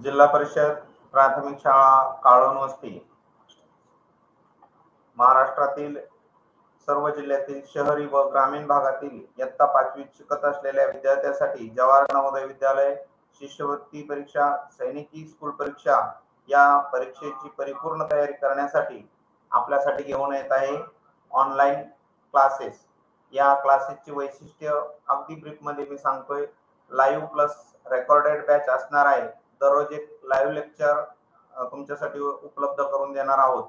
जिल्हा परिषद प्राथमिक शाळा काळोनवस्ती महाराष्ट्रातील सर्व जिल्ह्यातील शहरी व ग्रामीण भागातील इयत्ता 5वी शिकत असलेल्या विद्यार्थ्यांसाठी जवाहर नवोदय विद्यालय शिष्यवृत्ती परीक्षा, सैनिकी स्कूल परीक्षा या परीक्षेची परिपूर्ण तयारी करण्यासाठी आपल्यासाठी घेऊन येत आहे ऑनलाईन क्लासेस। या क्लासेसची वैशिष्ट्य अगदी ब्रीफमध्ये मी सांगतोय। लाईव्ह प्लस रेकॉर्डेड बॅच असणार आहे। दररोज एक लाईव्ह लेक्चर तुमच्यासाठी उपलब्ध करून देणार आहोत।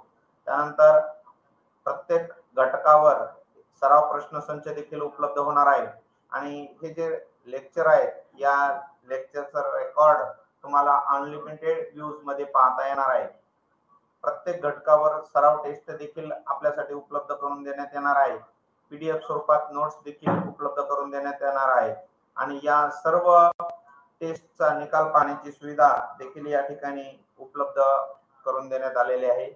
त्यानंतर प्रत्येक घटकावर सराव प्रश्नसंच देखील उपलब्ध होणार आहे आणि हे जे लेक्चर आहेत या लेक्चरचा रेकॉर्ड तुम्हाला अनलिमिटेड व्ह्यूज मध्ये पाहता येणार आहे। प्रत्येक घटकावर सराव टेस्ट देखील आपल्यासाठी उपलब्ध करून देण्यात येणार आहे। पीडीएफ स्वरूपात नोट्स देखील उपलब्ध करून देण्यात येणार आहे आणि या सर्व टेस्टचा निकाल पाहण्याची सुविधा देखील या ठिकाणी उपलब्ध करून देण्यात आलेली आहे।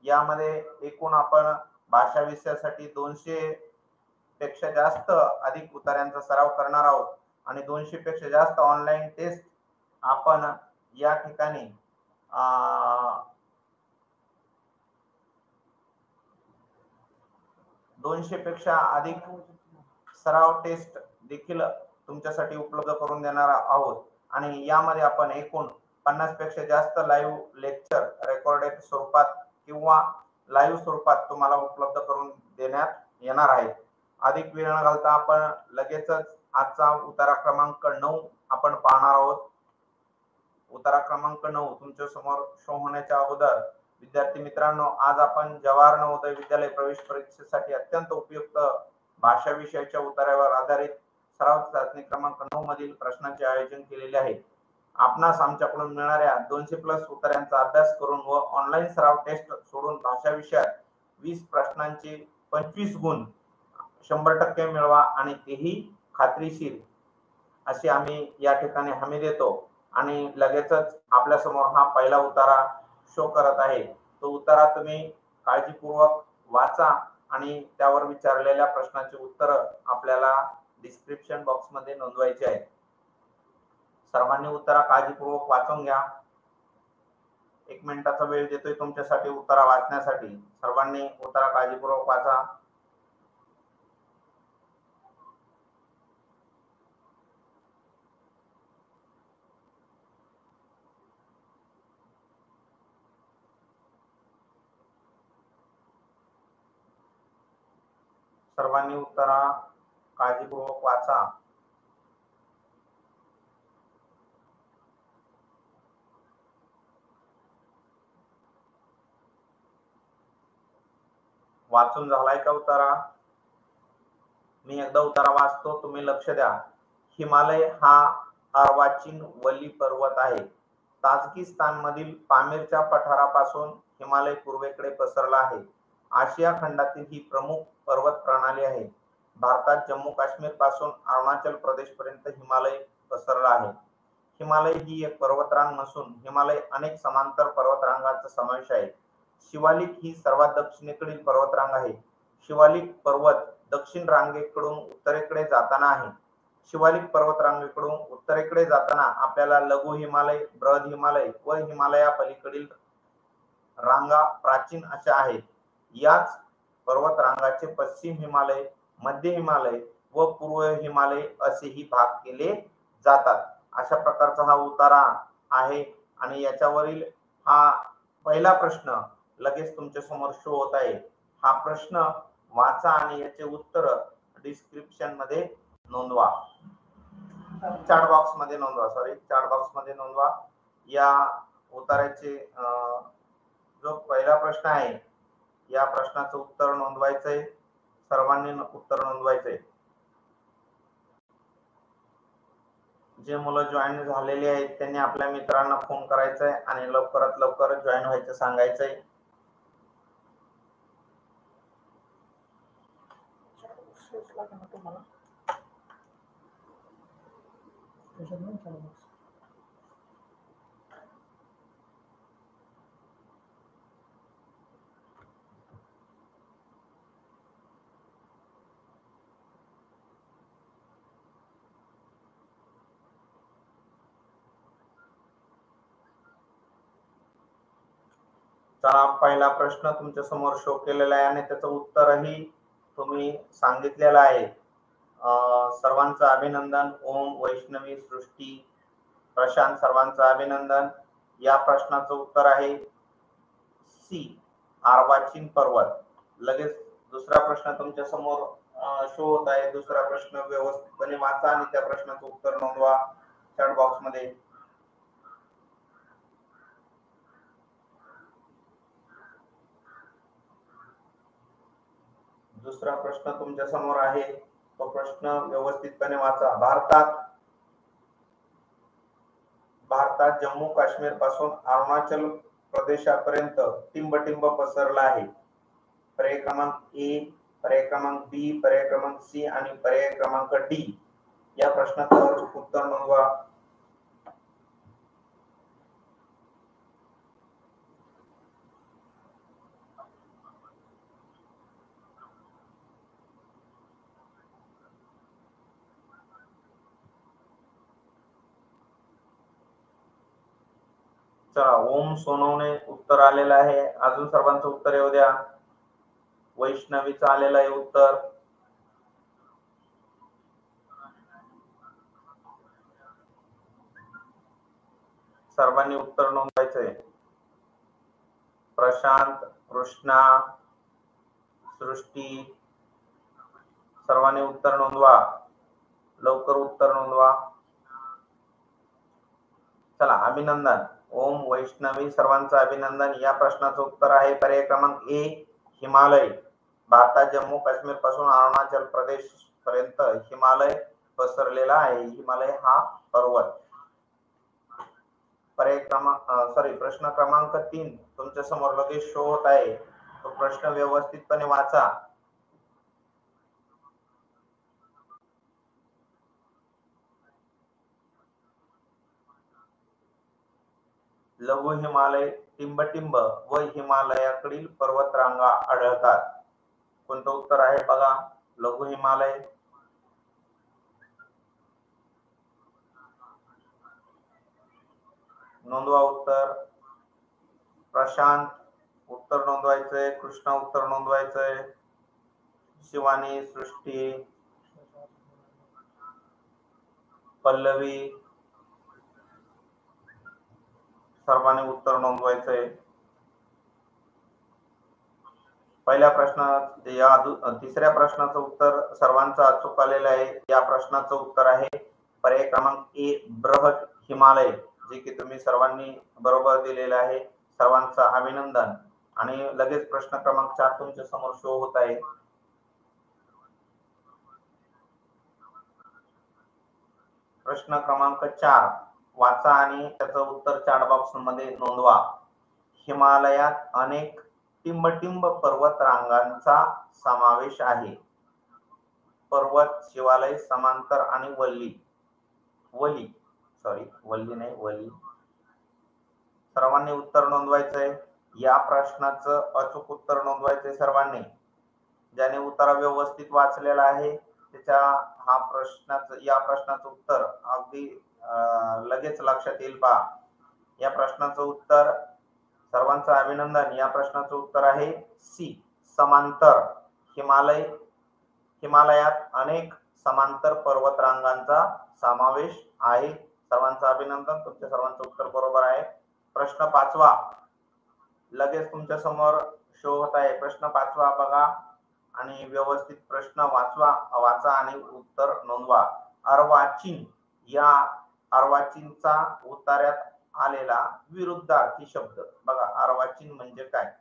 यामध्ये एकूण आपण भाषा विषयासाठी 200 पेक्षा जास्त अधिक उतार्यांचा सराव करणार आहोत आणि 200 पेक्षा जास्त ऑनलाईन टेस्ट आपण या ठिकाणी 200 पेक्षा अधिक सराव टेस्ट देखील तुमच्यासाठी उपलब्ध करून देणार आहोत आणि यामध्ये आपण एकूण 50 पेक्षा जास्त लाईव्ह लेक्चर रेकॉर्डेड स्वरूपात किंवा लाईव्ह स्वरूपात तुम्हाला उपलब्ध करून देण्यात येणार आहे। अधिक वेळ न घालता आपण लगेचच आजचा उतारा क्रमांक 9 आपण पाहणार आहोत। उतारा क्रमांक 9 तुमच्या समोर शो होण्याच्या अगोदर विद्यार्थी मित्रांनो, आज आपण जवाहर नवोदय विद्यालय प्रवेश परीक्षेसाठी अत्यंत उपयुक्त भाषा विषयाच्या उतार्यावर आधारित सराव चाचणी क्रमांक 9 मधील प्रश्नांचे आयोजन केलेले आहे। आपणास आमच्याकडून मिळणाऱ्या 200 प्लस उत्तरांचा अभ्यास करून व ऑनलाईन सराव टेस्ट सोडून भाषा विषयात 20 प्रश्नांचे 25 गुण 100% मिळवा आणि तेही खात्रीशीर अशी आम्ही या ठिकाणी हमी देतो आणि लगेचच आपल्या समोर हा पहिला उतारा शो करत आहे। तो उतारा तुम्ही काळजीपूर्वक वाचा आणि त्यावर विचारलेल्या प्रश्नाचे उत्तर आपल्याला डिस्क्रिप्शन बॉक्स मध्ये नोंदवायचे आहे। सर्वांनी उत्तर काळजीपूर्वक वाचून घ्या। 1 मिनिटाचा वेळ देतोय तुमच्यासाठी उत्तर वाचण्यासाठी। सर्वांनी उत्तर काळजीपूर्वक वाचा। सर्वांनी उत्तर काळजीपूर्वक वाचा। वाचून झालाय का उतारा? मी एकदा उतारा वाचतो, तुम्ही लक्ष द्या। हिमालय हा अर्वाचीन वली पर्वत आहे। ताजिकिस्तान मधील पामीरच्या पठारापासून हिमालय पूर्वेकडे पसरला आहे। आशिया खंडातील ही प्रमुख पर्वत प्रणाली आहे। भारतात जम्मू काश्मीर पासून अरुणाचल प्रदेश पर्यंत हिमालय पसरला आहे। हिमालय ही एक पर्वतरांग नसून हिमालय अनेक समांतर पर्वतरांगांचा समावेश आहे। शिवालिक ही सर्वात दक्षिणेकडील पर्वतरांग आहे। शिवालिक पर्वत दक्षिण रांगेकडून उत्तरेकडे जाताना आहे। शिवालिक पर्वतरांगेकडून उत्तरेकडे जाताना आपल्याला लघु हिमालय, बृहद हिमालय व हिमालया पलीकडील रांगा प्राचीन अशा आहेत। याच पर्वतरांगाचे पश्चिम हिमालय, मध्य हिमालय व पूर्व हिमालय असेही भाग केले जातात। अशा प्रकारचा हा उतारा आहे आणि याच्यावरील हा पहिला प्रश्न लगेच तुमच्या समोर शो होत आहे। हा प्रश्न वाचा आणि याचे उत्तर डिस्क्रिप्शन मध्ये नोंदवा। चॅट बॉक्स मध्ये नोंदवा, चॅट बॉक्स मध्ये नोंदवा। या उताराचे जो पहिला प्रश्न आहे या प्रश्नाचं उत्तर नोंदवायचंय। सर्वांनी उत्तर नोंदवायचंय। जे मुलं जॉईन झालेले आहेत त्यांनी आपल्या मित्रांना फोन करायचा आहे आणि लवकरात लवकर जॉईन व्हायचं सांगायचंय। चला, पहिला प्रश्न तुमच्या समोर शो केलेला आहे आणि त्याचं उत्तरही तुम्ही सांगितलेलं आहे. सर्वांचं अभिनंदन. ओम, वैष्णवी, सृष्टी, प्रशांत, सर्वांचं अभिनंदन. या प्रश्नाचं उत्तर आहे सी, अर्वाचीन पर्वत. लगेच दुसरा प्रश्न तुमच्या समोर शो होत आहे. दुसरा प्रश्न व्यवस्थितपणे वाचा आणि त्या प्रश्नाचं उत्तर नोंदवा चॅट बॉक्स मध्ये. दुसरा प्रश्न तुमच्या समोर आहे, तो प्रश्न व्यवस्थितपणे वाचा. भारतात जम्मू काश्मीर पासून अरुणाचल प्रदेशापर्यंत टिंबटिंब पसरला आहे. पर्याय क्रमांक ए, पर्याय क्रमांक बी, पर्याय क्रमांक सी आणि पर्याय क्रमांक डी. या प्रश्नाचं उत्तर नोंदवा. चला, ओम सोनवणे उत्तर आलेलं आहे. अजून सर्वांचं उत्तर येऊ द्या. वैष्णवीचं आलेलं आहे उत्तर. सर्वांनी उत्तर नोंदवायचंय. प्रशांत, कृष्णा, सृष्टी, सर्वांनी उत्तर नोंदवा. लवकर उत्तर नोंदवा. चला, अभिनंदन. ओम, वैष्णवी, सर्वांचं अभिनंदन. या प्रश्नाचं उत्तर आहे पर्याय क्रमांक ए, हिमालय. भारतात जम्मू काश्मीर पासून अरुणाचल प्रदेश पर्यंत हिमालय पसरलेला आहे. हिमालय हा पर्वत. पर्याय क्रमांक प्रश्न क्रमांक 3 तुमच्या समोर लगेच शो होत आहे. तो प्रश्न व्यवस्थितपणे वाचा. लघु हिमालय, टिंबटिंब व हिमालयाकडील पर्वतरांगा आढळतात. कोणतं उत्तर आहे बघा. लघु हिमालय, नोंदवा उत्तर. प्रशांत उत्तर नोंदवायचंय. कृष्णा उत्तर नोंदवायचंय. शिवानी, सृष्टी, पल्लवी, सर्वांनी उत्तर नोंदवायचंय. पहिल्या प्रश्नात तिसऱ्या प्रश्नाचं उत्तर सर्वांचं अचूक आलेलं आहे. या प्रश्नाचं उत्तर आहे पर्याय क्रमांक ए, बृहत हिमालय, जे की तुम्ही सर्वांनी बरोबर दिलेलं आहे. सर्वांचं अभिनंदन. आणि लगेच प्रश्न क्रमांक 4 तुमच्या समोर शो होत आहे. प्रश्न क्रमांक 4 वाचा आणि त्याचं उत्तर चॅट बॉक्स मध्ये नोंदवा. हिमालयात अनेक टिंबटिंब पर्वत रांगांचा समावेश आहे. पर्वत, शिवालय, समांतर आणि वल्ली नाही, वली. सर्वांनी उत्तर नोंदवायचंय. या प्रश्नाचं अचूक उत्तर नोंदवायचंय सर्वांनी. ज्याने उत्तर व्यवस्थित वाचलेला आहे त्याच्या या प्रश्नाचं उत्तर अगदी लगेच लक्षात येईल पहा. या प्रश्नाचं उत्तर, सर्वांचं अभिनंदन. या प्रश्नाचं उत्तर आहे सी, समांतर. हिमालयात अनेक समांतर पर्वतरांगांचा समावेश आहे. सर्वांचं अभिनंदन. तुमच्या सर्वांचं उत्तर बरोबर आहे. प्रश्न 5वा लगेच तुमच्या समोर शो होत आहे. प्रश्न 5वा बघा आणि व्यवस्थित प्रश्न वाचा आणि उत्तर नोंदवा. अर्वाचीन, या अर्वाचीनचा उतार्यात आलेला विरुद्धार्थी शब्द बघा. अर्वाचीन म्हणजे काय?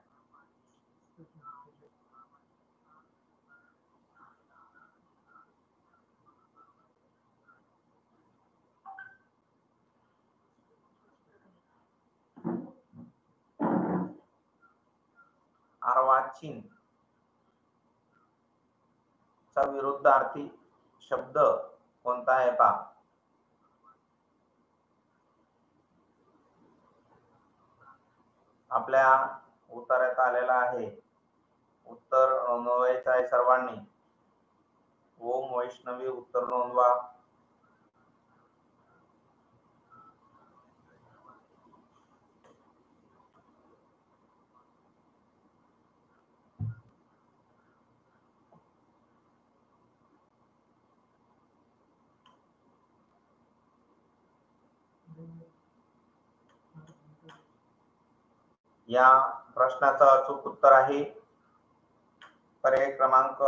अर्वाचीन चा विरुद्धार्थी शब्द कोणता आहे पहा. आपल्या उत्तरात आलेला आहे. उत्तर नोंदवायचं आहे सर्वांनी. ओम, वैष्णवी उत्तर नोंदवा. या प्रश्नाचं अचूक उत्तर आहे पर्याय क्रमांक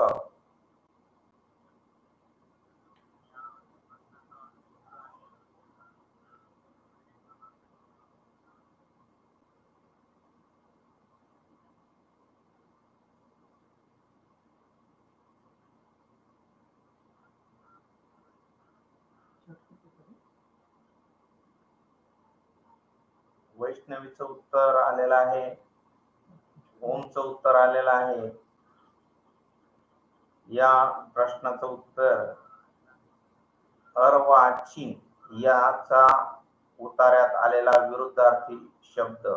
वैष्णवीचं उत्तर आलेलं आहे, ओमचं उत्तर आलेलं आहे. या प्रश्नाचं उत्तर अर्वाचीन याचा उतार्यात आलेला विरुद्धार्थी शब्द.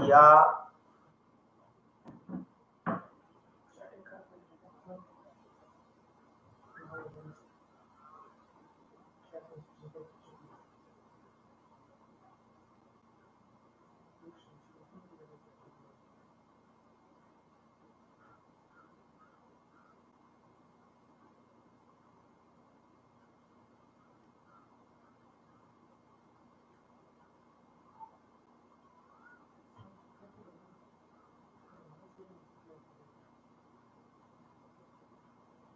या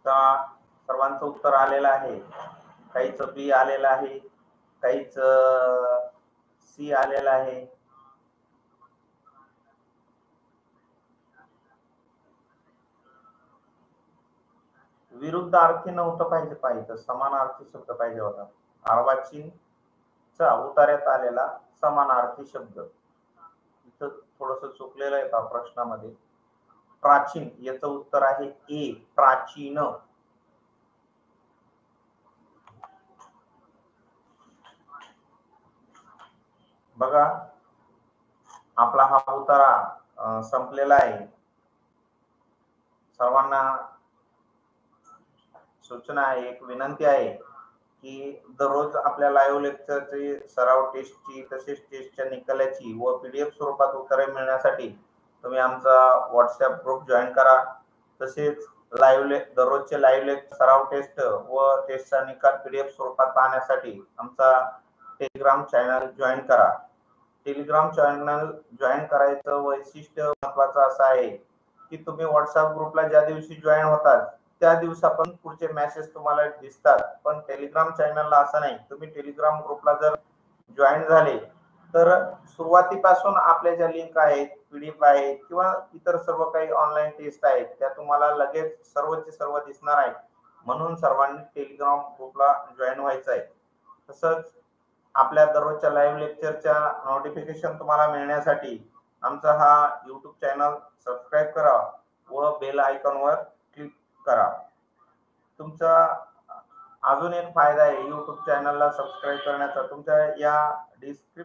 सर्वांचं उत्तर आलेलं आहे. काहीचं बी आलेलं आहे, काहीच सी आलेलं आहे. विरुद्धार्थी नव्हतं पाहिजे, समानार्थी शब्द पाहिजे होता. अर्वाचीन चा उतार्यात आलेला समानार्थी शब्द. इथं थोडस चुकलेलं आहे का प्रश्नामध्ये. प्राचीन याचं उत्तर आहे ए, प्राचीन. बघा आपला हा उतारा संपलेला आहे. सर्वांना सूचना आहे, एक विनंती आहे की दररोज आपल्या लाईव्ह लेक्चरची सराव टेस्टची तसेच टेस्टच्या निकालाची व पीडीएफ स्वरूपात उत्तरे मिळण्यासाठी तुम्ही आमचा व्हॉट्सअप ग्रुप जॉईन करा. तसेच दररोजचे लाईव्ह लेक्चर सराव टेस्ट व टेस्टचा निकाल पीडीएफ स्वरूपात पाहण्यासाठी आमचा टेलिग्राम चॅनल जॉईन करा. टेलिग्राम चॅनल जॉईन करायचं वैशिष्ट्य महत्वाचं असं आहे की तुम्ही व्हॉट्सअप ग्रुपला ज्या दिवशी जॉईन होतात त्या दिवसापासून पुढचे मेसेज तुम्हाला दिसतात. पण टेलिग्राम चॅनलला असं नाही. तुम्ही टेलिग्राम ग्रुपला जर जॉईन झाले तर सुरुवातीपासून आपल्या ज्या लिंक आहेत, पीडीएफ आहेत किंवा इतर सर्व काही ऑनलाईन टेस्ट आहेत त्या तुम्हाला लगेच सर्वचे सर्व दिसणार आहेत. म्हणून सर्वांनी टेलिग्राम ग्रुपला जॉईन व्हायचं आहे. तसंच आपल्या दररोजच्या लाईव्ह लेक्चरच्या नोटिफिकेशन तुम्हाला मिळण्यासाठी आमचा हा YouTube चॅनल सबस्क्राईब करा व बेल आयकॉनवर क्लिक करा. तुमचा अजून एक फायदा आहे YouTube चॅनलला सबस्क्राईब करण्याचा. तुमच्या या डिस्क्रिप्शन